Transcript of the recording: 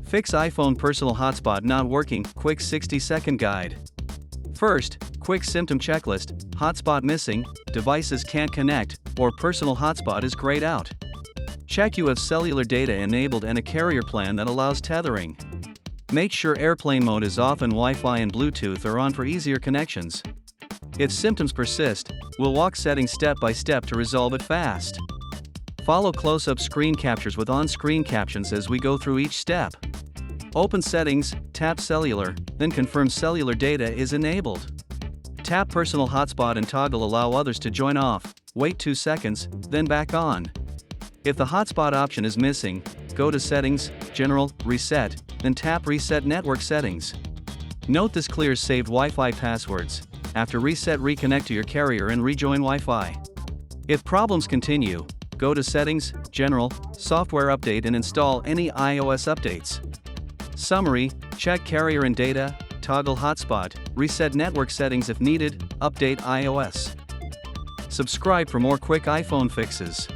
Fix iPhone personal hotspot not working, quick 60-second guide. First, quick symptom checklist: hotspot missing, devices can't connect, or personal hotspot is grayed out. Check you have cellular data enabled and a carrier plan that allows tethering. Make sure airplane mode is off and Wi-Fi and Bluetooth are on for easier connections. If symptoms persist, we'll walk settings step by step to resolve it fast. Follow close-up screen captures with on-screen captions as we go through each step. Open Settings, tap Cellular, then confirm cellular data is enabled. Tap Personal Hotspot and toggle Allow others to join off, wait 2 seconds, then back on. If the hotspot option is missing, go to Settings, General, Reset, then tap Reset Network Settings. Note this clears saved Wi-Fi passwords. After reset, reconnect to your carrier and rejoin Wi-Fi. If problems continue, go to Settings, General, Software Update and install any iOS updates. Summary: check carrier and data, toggle hotspot, reset network settings if needed, update iOS. Subscribe for more quick iPhone fixes.